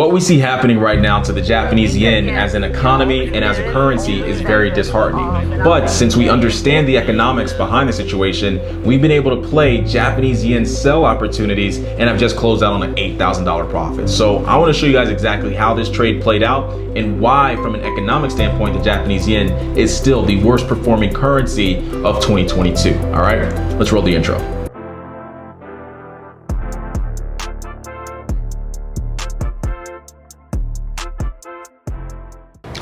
What we see happening right now to the Japanese yen as an economy and as a currency is very disheartening. But since we understand the economics behind the situation, we've been able to play Japanese yen sell opportunities and have just closed out on an $8,000 profit. So I want to show you guys exactly how this trade played out and why, from an economic standpoint, the Japanese yen is still the worst performing currency of 2022. All right, let's roll the intro.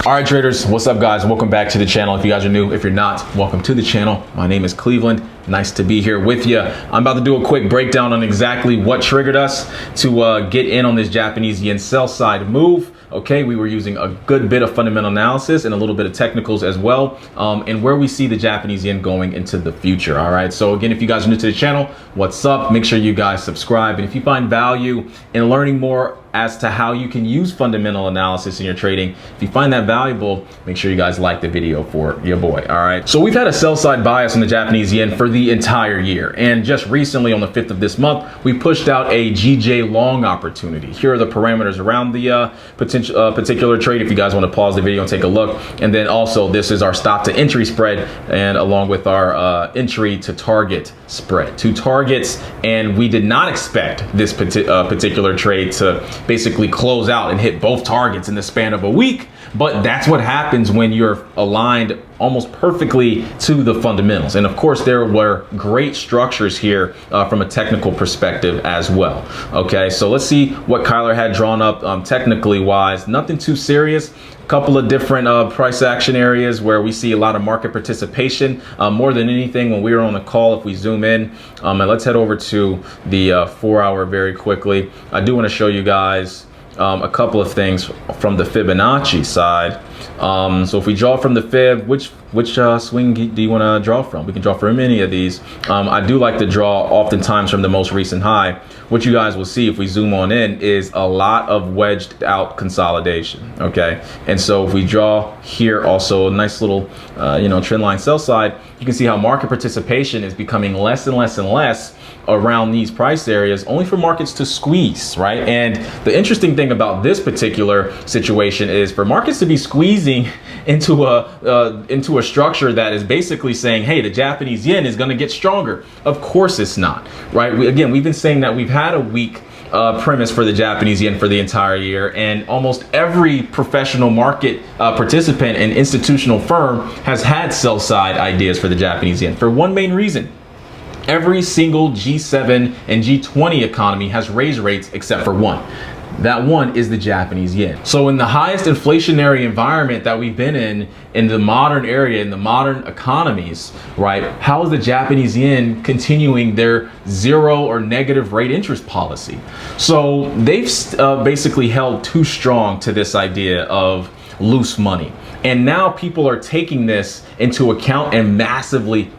All right, traders, what's up, guys? Welcome back to the channel. If you guys are new, if you're not, welcome to the channel. My name is Cleveland. Nice to be here with you. I'm about to do a quick breakdown on exactly what triggered us to get in on this Japanese yen sell side move. Okay, we were using a good bit of fundamental analysis and a little bit of technicals as well, and where we see the Japanese yen going into the future. All right, so again, if you guys are new to the channel, what's up? Make sure you guys subscribe, and if you find value in learning more as to how you can use fundamental analysis in your trading, if you find that valuable, make sure you guys like the video for your boy. All right, so we've had a sell side bias on the Japanese yen for the entire year, and just recently on the 5th of this month, we pushed out a GJ long opportunity. Here are the parameters around the particular trade, if you guys want to pause the video and take a look. And then also, this is our stop to entry spread, and along with our entry to target spread, two targets. And we did not expect this particular trade to basically close out and hit both targets in the span of a week, but that's what happens when you're aligned almost perfectly to the fundamentals. And of course, there were great structures here from a technical perspective as well. Okay, so let's see what Kyler had drawn up technically wise. Nothing too serious. Couple of different price action areas where we see a lot of market participation. More than anything, when we were on the call, if we zoom in, and let's head over to the 4 hour very quickly. I do want to show you guys a couple of things from the Fibonacci side. So if we draw from the Fib, which swing do you want to draw from? We can draw from any of these. I do like to draw oftentimes from the most recent high. What you guys will see if we zoom on in is a lot of wedged out consolidation. Okay, and so if we draw here also a nice little trend line sell side, you can see how market participation is becoming less and less and less around these price areas, only for markets to squeeze, right? And the interesting thing about this particular situation is for markets to be squeezing into a structure that is basically saying, hey, the Japanese yen is going to get stronger. Of course it's not, right? We've been saying that we've had a weak premise for the Japanese yen for the entire year, and almost every professional market participant and institutional firm has had sell side ideas for the Japanese yen for one main reason. Every single G7 and G20 economy has raised rates except for one. That one is the Japanese yen. So in the highest inflationary environment that we've been in the modern area, in the modern economies, right? How is the Japanese yen continuing their zero or negative rate interest policy? So they've basically held too strong to this idea of loose money. And now people are taking this into account and massively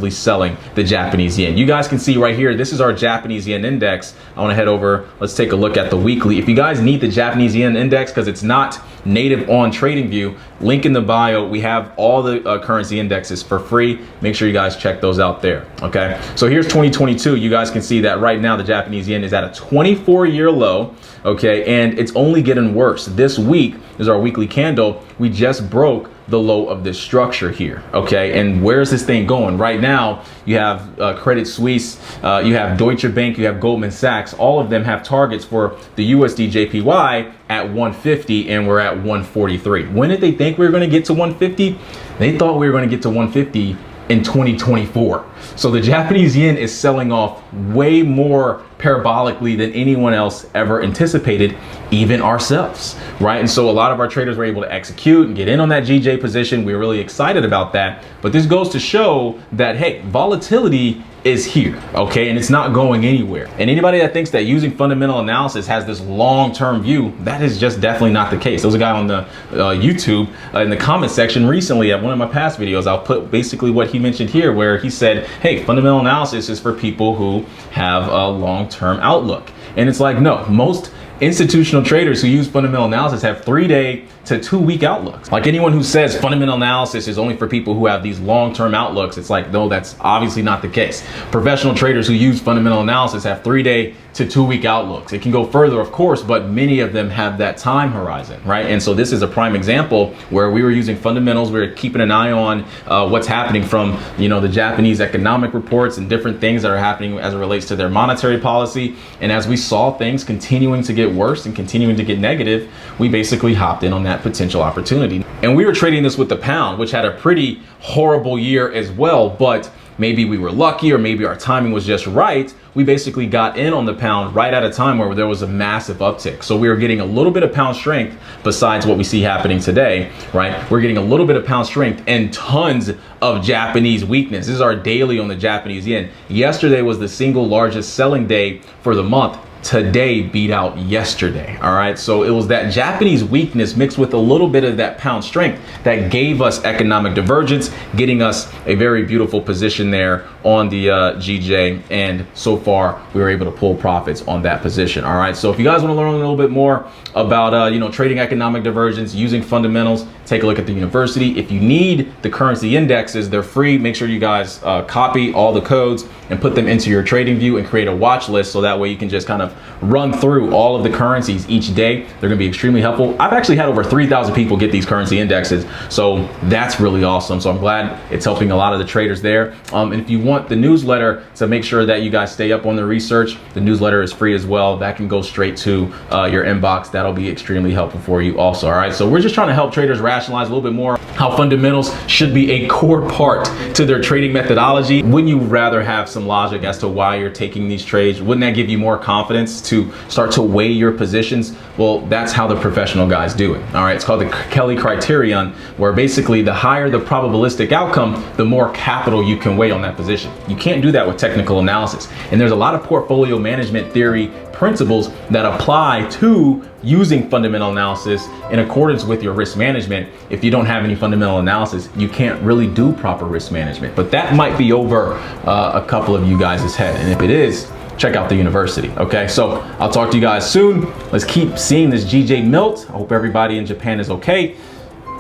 selling the Japanese yen. You guys can see right here, this is our Japanese yen index. I want to head over, let's take a look at the weekly. If you guys need the Japanese yen index because it's not native on TradingView, link in the bio. We have all the currency indexes for free. Make sure you guys check those out there. Okay, so here's 2022. You guys can see that right now the Japanese yen is at a 24-year low. Okay, and it's only getting worse. This week is our weekly candle. We just broke the low of this structure here. Okay, and where's this thing going right now? You have Credit Suisse, you have Deutsche Bank, you have Goldman Sachs. All of them have targets for the USD JPY at 150, and we're at 143. When did they think we were going to get to 150? They thought we were going to get to 150 in 2024. So the Japanese yen is selling off way more parabolically than anyone else ever anticipated, even ourselves, right? And so a lot of our traders were able to execute and get in on that GJ position. We're really excited about that. But this goes to show that, hey, volatility is here, okay? And it's not going anywhere. And anybody that thinks that using fundamental analysis has this long-term view, that is just definitely not the case. There was a guy on the YouTube in the comment section recently at one of my past videos. I'll put basically what he mentioned here, where he said, hey, fundamental analysis is for people who have a long-term outlook. And it's like, no, most institutional traders who use fundamental analysis have 3-day to 2-week outlooks. Like anyone who says fundamental analysis is only for people who have these long-term outlooks, it's like, no, that's obviously not the case. Professional traders who use fundamental analysis have 3-day to 2 week outlooks. It can go further, of course, but many of them have that time horizon, right? And so this is a prime example where we were using fundamentals. We were keeping an eye on what's happening from, the Japanese economic reports and different things that are happening as it relates to their monetary policy. And as we saw things continuing to get worse and continuing to get negative, we basically hopped in on that potential opportunity. And we were trading this with the pound, which had a pretty horrible year as well, but maybe we were lucky or maybe our timing was just right. We basically got in on the pound right at a time where there was a massive uptick. So we were getting a little bit of pound strength besides what we see happening today, right? We're getting a little bit of pound strength and tons of Japanese weakness. This is our daily on the Japanese yen. Yesterday was the single largest selling day for the month. Today beat out yesterday. All right, so it was that Japanese weakness mixed with a little bit of that pound strength that gave us economic divergence, getting us a very beautiful position there on the GJ. And so far we were able to pull profits on that position. All right, so if you guys want to learn a little bit more about trading economic divergence using fundamentals, take a look at the university. If you need the currency indexes, they're free. Make sure you guys copy all the codes and put them into your trading view and create a watch list, so that way you can just kind of run through all of the currencies each day. They're going to be extremely helpful. I've actually had over 3,000 people get these currency indexes, so that's really awesome. So I'm glad it's helping a lot of the traders there. And if you want the newsletter to make sure that you guys stay up on the research, the newsletter is free as well. That can go straight to your inbox. That'll be extremely helpful for you also. All right, so we're just trying to help traders rationalize a little bit more how fundamentals should be a core part to their trading methodology. Wouldn't you rather have some logic as to why you're taking these trades? Wouldn't that give you more confidence to start to weigh your positions? Well, that's how the professional guys do it. All right, it's called the Kelly criterion, where basically the higher the probabilistic outcome, the more capital you can weigh on that position. You can't do that with technical analysis. And there's a lot of portfolio management theory principles that apply to using fundamental analysis in accordance with your risk management. If you don't have any fundamental analysis, you can't really do proper risk management. But that might be over a couple of you guys' head. And if it is, check out the university. Okay, so I'll talk to you guys soon. Let's keep seeing this GJ melt. I hope everybody in Japan is okay.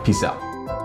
Peace out.